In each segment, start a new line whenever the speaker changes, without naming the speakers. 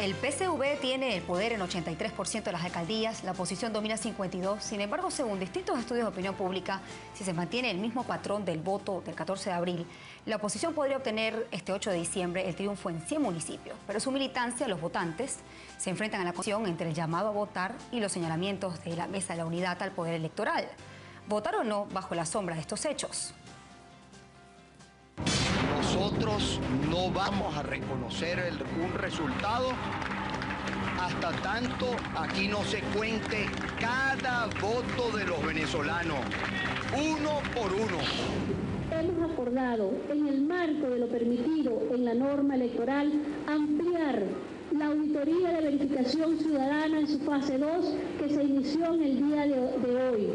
El PCV tiene el poder en 83% de las alcaldías, la oposición domina 52%. Sin embargo, según distintos estudios de opinión pública, si se mantiene el mismo patrón del voto del 14 de abril, la oposición podría obtener este 8 de diciembre el triunfo en 100 municipios. Pero su militancia, los votantes, se enfrentan a la confusión entre el llamado a votar y los señalamientos de la Mesa de la Unidad al Poder Electoral. ¿Votar o no bajo la sombra de estos hechos?
Nosotros no vamos a reconocer un resultado hasta tanto aquí no se cuente cada voto de los venezolanos, uno por uno.
Hemos acordado, en el marco de lo permitido en la norma electoral, ampliar la auditoría de verificación ciudadana en su fase 2, que se inició en el día de hoy,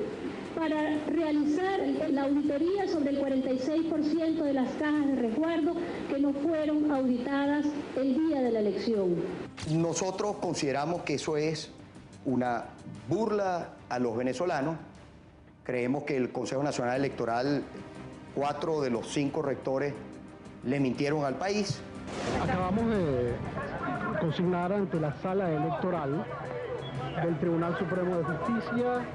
para realizar la auditoría sobre el 46% de las cajas de resguardo que no fueron auditadas el día de la elección.
Nosotros consideramos que eso es una burla a los venezolanos. Creemos que el Consejo Nacional Electoral, 4 de los 5 rectores, le mintieron al país.
Acabamos de consignar ante la Sala Electoral del Tribunal Supremo de Justicia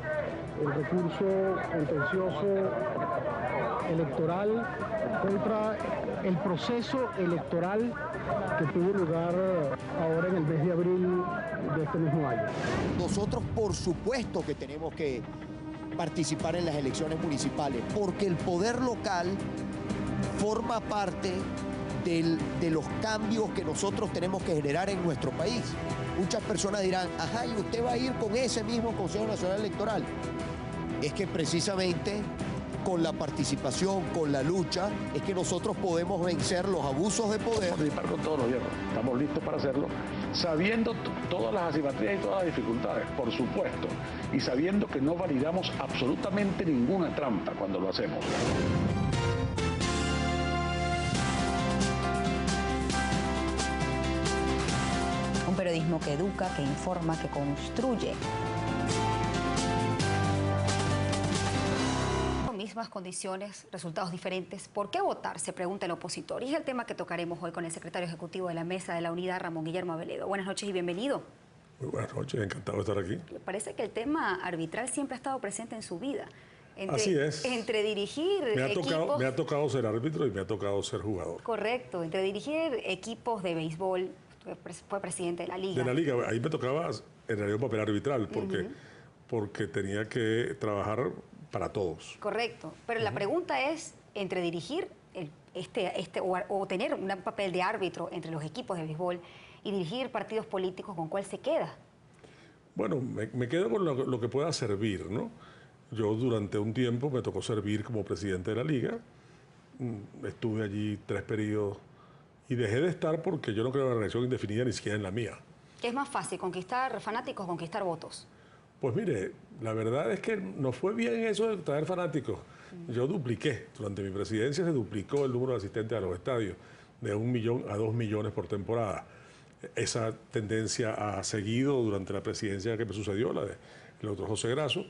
el recurso contencioso electoral contra el proceso electoral que tuvo lugar ahora en el mes de abril de este mismo año.
Nosotros, por supuesto, que tenemos que participar en las elecciones municipales, porque el poder local forma parte de los cambios que nosotros tenemos que generar en nuestro país. Muchas personas dirán, ajá, ¿y usted va a ir con ese mismo Consejo Nacional Electoral? Es que precisamente con la participación, con la lucha, es que nosotros podemos vencer los abusos de poder.
Participar con todos los gobiernos, estamos listos para hacerlo, sabiendo todas las asimetrías y todas las dificultades, por supuesto, y sabiendo que no validamos absolutamente ninguna trampa cuando lo hacemos.
Un periodismo que educa, que informa, que construye. Mismas condiciones, resultados diferentes. ¿Por qué votar?, se pregunta el opositor. Y es el tema que tocaremos hoy con el secretario ejecutivo de la Mesa de la Unidad, Ramón Guillermo Aveledo. Buenas noches y bienvenido.
Muy buenas noches, encantado de estar aquí.
Parece que el tema arbitral siempre ha estado presente en su vida.
Así es.
Entre dirigir
equipos... Me ha tocado ser árbitro y me ha tocado ser jugador.
Correcto. Entre dirigir equipos de béisbol, fue presidente de la Liga.
De la Liga. Ahí me tocaba en realidad un papel arbitral, porque tenía que trabajar para todos.
Correcto. Pero la pregunta es, entre dirigir o tener un papel de árbitro entre los equipos de béisbol y dirigir partidos políticos, ¿con cuál se queda?
Bueno, me quedo con lo que pueda servir, ¿no? Yo durante un tiempo me tocó servir como presidente de la Liga. Estuve allí 3 periodos y dejé de estar porque yo no creo en la reelección indefinida ni siquiera en la mía.
¿Qué es más fácil, conquistar fanáticos o conquistar votos?
Pues mire, la verdad es que no fue bien eso de traer fanáticos. Yo dupliqué, durante mi presidencia se duplicó el número de asistentes a los estadios, de 1 millón a 2 millones por temporada. Esa tendencia ha seguido durante la presidencia que me sucedió, la del doctor José Grasso,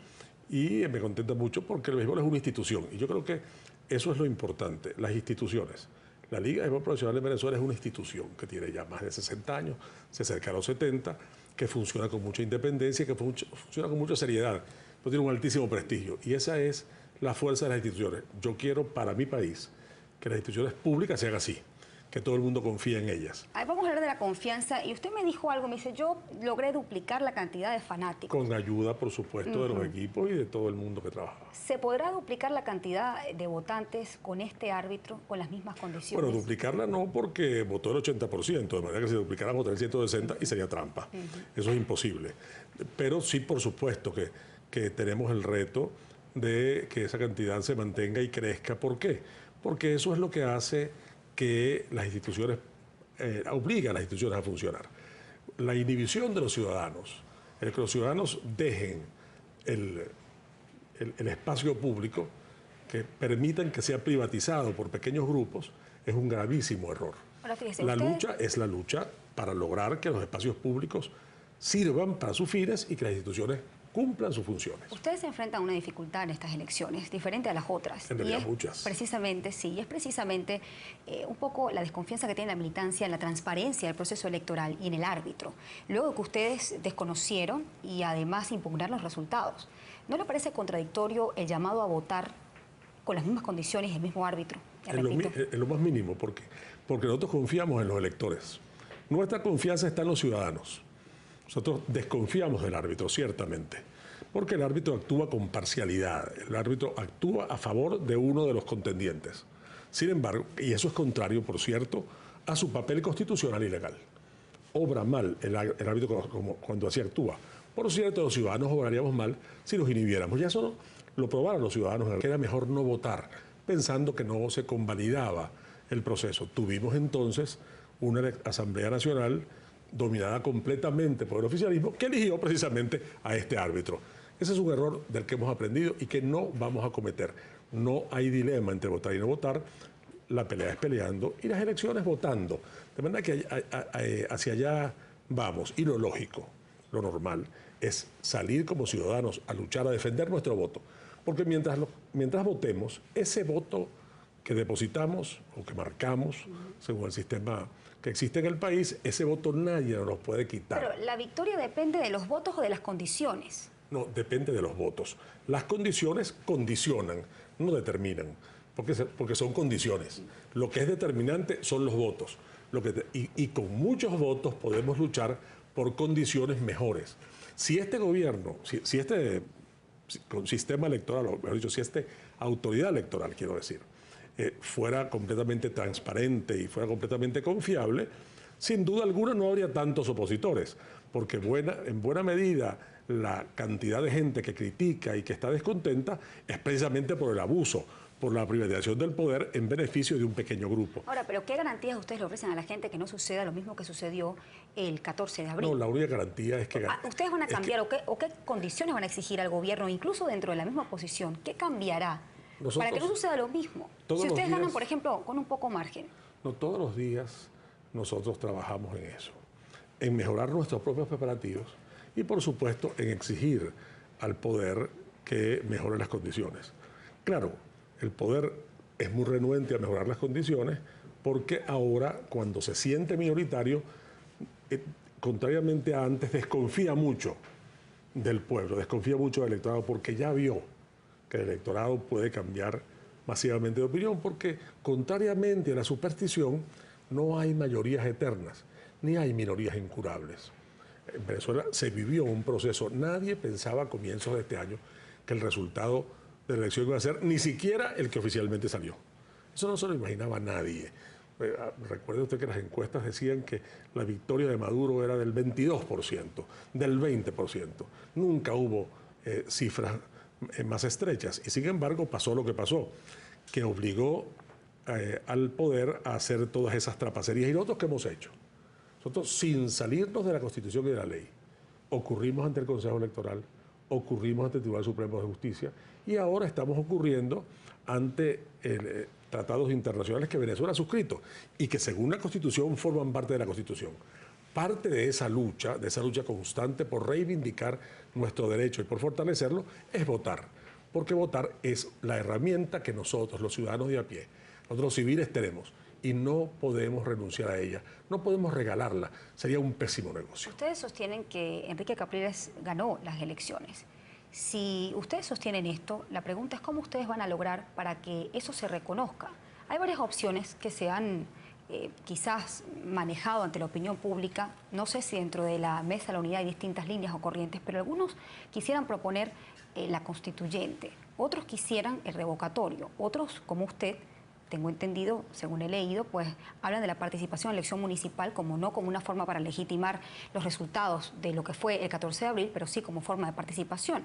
y me contenta mucho porque el béisbol es una institución. Y yo creo que eso es lo importante, las instituciones. La Liga de Béisbol Profesional de Venezuela es una institución que tiene ya más de 60 años, se acerca a los 70, que funciona con mucha independencia, que funciona con mucha seriedad, pero tiene un altísimo prestigio. Y esa es la fuerza de las instituciones. Yo quiero para mi país que las instituciones públicas sean así, que todo el mundo confíe en ellas.
Ahí vamos a hablar de la confianza. Y usted me dijo algo, me dice, yo logré duplicar la cantidad de fanáticos.
Con ayuda, por supuesto, de los equipos y de todo el mundo que trabaja.
¿Se podrá duplicar la cantidad de votantes con este árbitro, con las mismas condiciones?
Bueno, duplicarla no, porque votó el 80%, de manera que si duplicara votaría el 160 y sería trampa. Eso es imposible. Pero sí, por supuesto, que tenemos el reto de que esa cantidad se mantenga y crezca. ¿Por qué? Porque eso es lo que hace que las instituciones, obliga a las instituciones a funcionar. La inhibición de los ciudadanos, el que los ciudadanos dejen el espacio público, que permitan que sea privatizado por pequeños grupos, es un gravísimo error.
Ahora, fíjese,
la lucha es la lucha para lograr que los espacios públicos sirvan para sus fines y que las instituciones cumplan sus funciones.
Ustedes se enfrentan a una dificultad en estas elecciones, diferente a las otras.
En realidad muchas.
Precisamente, sí, y es precisamente un poco la desconfianza que tiene la militancia en la transparencia del proceso electoral y en el árbitro. Luego que ustedes desconocieron y además impugnaron los resultados, ¿no le parece contradictorio el llamado a votar con las mismas condiciones y el mismo árbitro?
En lo más mínimo, porque nosotros confiamos en los electores. Nuestra confianza está en los ciudadanos. Nosotros desconfiamos del árbitro, ciertamente, porque el árbitro actúa con parcialidad, el árbitro actúa a favor de uno de los contendientes. Sin embargo, y eso es contrario, por cierto, a su papel constitucional y legal. Obra mal el árbitro cuando así actúa. Por cierto, los ciudadanos obraríamos mal si los inhibiéramos. Ya eso lo probaron los ciudadanos, que era mejor no votar, pensando que no se convalidaba el proceso. Tuvimos entonces una Asamblea Nacional dominada completamente por el oficialismo, que eligió precisamente a este árbitro. Ese es un error del que hemos aprendido y que no vamos a cometer. No hay dilema entre votar y no votar. La pelea es peleando y las elecciones votando. De manera que hacia allá vamos. Y lo lógico, lo normal, es salir como ciudadanos a luchar, a defender nuestro voto. Porque mientras votemos, ese voto que depositamos o que marcamos, según el sistema que existe en el país, ese voto nadie nos lo puede quitar.
Pero la victoria depende de los votos o de las condiciones.
No, depende de los votos. Las condiciones condicionan, no determinan, porque son condiciones. Lo que es determinante son los votos. Y con muchos votos podemos luchar por condiciones mejores. Si este gobierno, si este sistema electoral, o mejor dicho, si esta autoridad electoral, quiero decir, fuera completamente transparente y fuera completamente confiable, sin duda alguna no habría tantos opositores, porque en buena medida la cantidad de gente que critica y que está descontenta es precisamente por el abuso, por la privatización del poder en beneficio de un pequeño grupo.
Ahora, ¿pero qué garantías ustedes le ofrecen a la gente que no suceda lo mismo que sucedió el 14 de abril?
No, la única garantía es que...
¿Ustedes van a cambiar o qué condiciones van a exigir al gobierno, incluso dentro de la misma oposición? ¿Qué cambiará para que no suceda lo mismo? Si ustedes ganan, por ejemplo, con un poco margen.
No, todos los días nosotros trabajamos en eso, en mejorar nuestros propios preparativos y, por supuesto, en exigir al poder que mejore las condiciones. Claro, el poder es muy renuente a mejorar las condiciones porque ahora, cuando se siente minoritario, contrariamente a antes, desconfía mucho del pueblo, desconfía mucho del electorado, porque ya vio que el electorado puede cambiar masivamente de opinión, porque contrariamente a la superstición, no hay mayorías eternas, ni hay minorías incurables. En Venezuela se vivió un proceso. Nadie pensaba a comienzos de este año que el resultado de la elección iba a ser ni siquiera el que oficialmente salió. Eso no se lo imaginaba nadie. Recuerde usted que las encuestas decían que la victoria de Maduro era del 22%, del 20%. Nunca hubo cifras más estrechas. Y sin embargo pasó lo que pasó, que obligó al poder a hacer todas esas trapacerías y nosotros que hemos hecho. Nosotros, sin salirnos de la Constitución y de la ley, ocurrimos ante el Consejo Electoral, ocurrimos ante el Tribunal Supremo de Justicia y ahora estamos ocurriendo ante tratados internacionales que Venezuela ha suscrito y que según la Constitución forman parte de la Constitución. Parte de esa lucha constante por reivindicar nuestro derecho y por fortalecerlo, es votar. Porque votar es la herramienta que nosotros, los ciudadanos de a pie, nosotros los civiles tenemos y no podemos renunciar a ella, no podemos regalarla, sería un pésimo negocio.
Ustedes sostienen que Enrique Capriles ganó las elecciones. Si ustedes sostienen esto, la pregunta es cómo ustedes van a lograr para que eso se reconozca. Hay varias opciones que se han quizás manejado ante la opinión pública, no sé si dentro de la mesa de la unidad hay distintas líneas o corrientes, pero algunos quisieran proponer la constituyente, otros quisieran el revocatorio, otros, como usted, tengo entendido, según he leído, pues hablan de la participación en la elección municipal no como una forma para legitimar los resultados de lo que fue el 14 de abril, pero sí como forma de participación.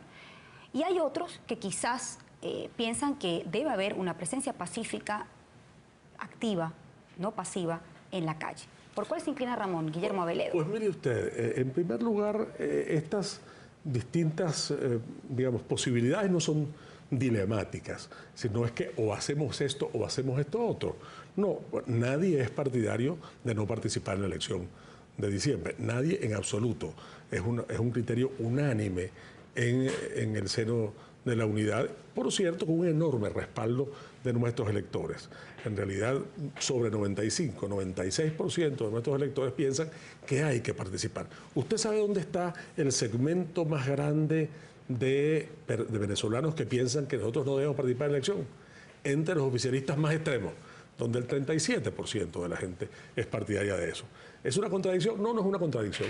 Y hay otros que quizás piensan que debe haber una presencia pacífica, activa, no pasiva, en la calle. ¿Por cuál se inclina Ramón Guillermo Aveledo?
Pues mire usted, en primer lugar, estas distintas, posibilidades no son dilemáticas, sino es que o hacemos esto o hacemos esto otro. No, nadie es partidario de no participar en la elección de diciembre, nadie en absoluto. Es un criterio unánime en el seno de la unidad, por cierto, con un enorme respaldo de nuestros electores. En realidad, sobre 95, 96% de nuestros electores piensan que hay que participar. ¿Usted sabe dónde está el segmento más grande de venezolanos que piensan que nosotros no debemos participar en la elección? Entre los oficialistas más extremos, donde el 37% de la gente es partidaria de eso. ¿Es una contradicción? No, no es una contradicción.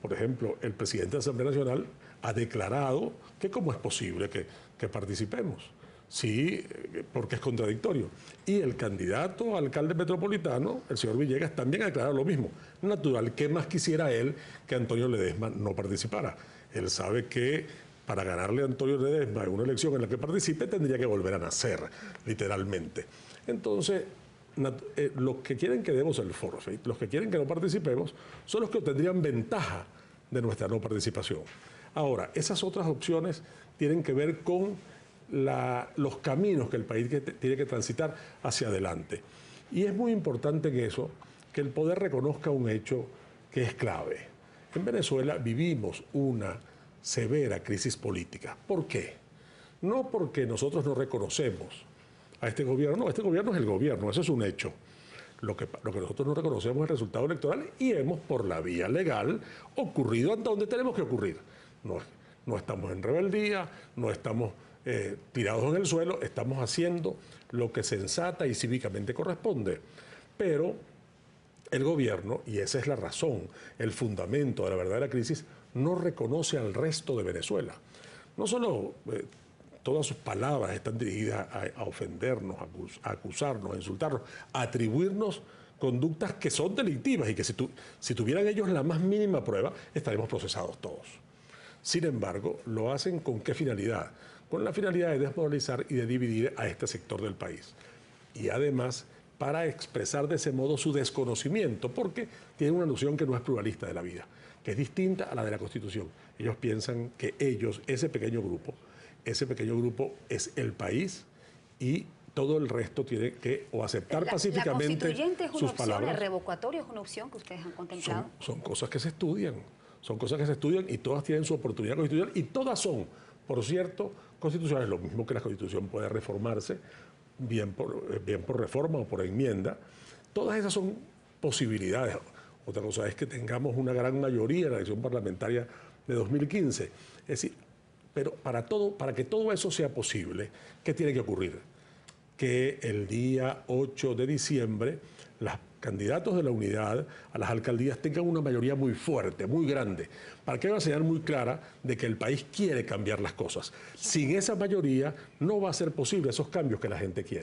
Por ejemplo, el presidente de la Asamblea Nacional ha declarado que cómo es posible que participemos. Sí, porque es contradictorio. Y el candidato a alcalde metropolitano, el señor Villegas, también ha declarado lo mismo. Natural, ¿qué más quisiera él que Antonio Ledesma no participara? Él sabe que para ganarle a Antonio Ledesma en una elección en la que participe tendría que volver a nacer, literalmente. Entonces, los que quieren que demos el forfeit, los que quieren que no participemos, son los que obtendrían ventaja de nuestra no participación. Ahora, esas otras opciones tienen que ver con los caminos que el país tiene que transitar hacia adelante. Y es muy importante en eso que el poder reconozca un hecho que es clave. En Venezuela vivimos una severa crisis política. ¿Por qué? No porque nosotros no reconocemos a este gobierno, no, este gobierno es el gobierno, eso es un hecho. Lo que nosotros no reconocemos es el resultado electoral y hemos, por la vía legal, ocurrido ante donde tenemos que ocurrir. No estamos en rebeldía, no estamos tirados en el suelo, estamos haciendo lo que sensata y cívicamente corresponde. Pero el gobierno, y esa es la razón, el fundamento de la verdadera crisis, no reconoce al resto de Venezuela. No solo todas sus palabras están dirigidas a ofendernos, a acusarnos, a insultarnos, a atribuirnos conductas que son delictivas y que si tuvieran ellos la más mínima prueba, estaremos procesados todos. Sin embargo, lo hacen ¿con qué finalidad? Con la finalidad de desmoralizar y de dividir a este sector del país. Y además, para expresar de ese modo su desconocimiento, porque tienen una noción que no es pluralista de la vida, que es distinta a la de la Constitución. Ellos piensan que ellos, ese pequeño grupo es el país y todo el resto tiene que o aceptar pacíficamente sus palabras. ¿La constituyente es una opción, el revocatorio es una opción que ustedes han contemplado? Son cosas que se estudian, y todas tienen su oportunidad constitucional y todas son, por cierto, constitucionales. Lo mismo que la Constitución puede reformarse, bien por reforma o por enmienda. Todas esas son posibilidades. Otra cosa es que tengamos una gran mayoría en la elección parlamentaria de 2015. Es decir, pero para que todo eso sea posible, ¿qué tiene que ocurrir? Que el día 8 de diciembre los candidatos de la unidad a las alcaldías tengan una mayoría muy fuerte, muy grande, para que haya una señal muy clara de que el país quiere cambiar las cosas. Sin esa mayoría no va a ser posible esos cambios que la gente quiere.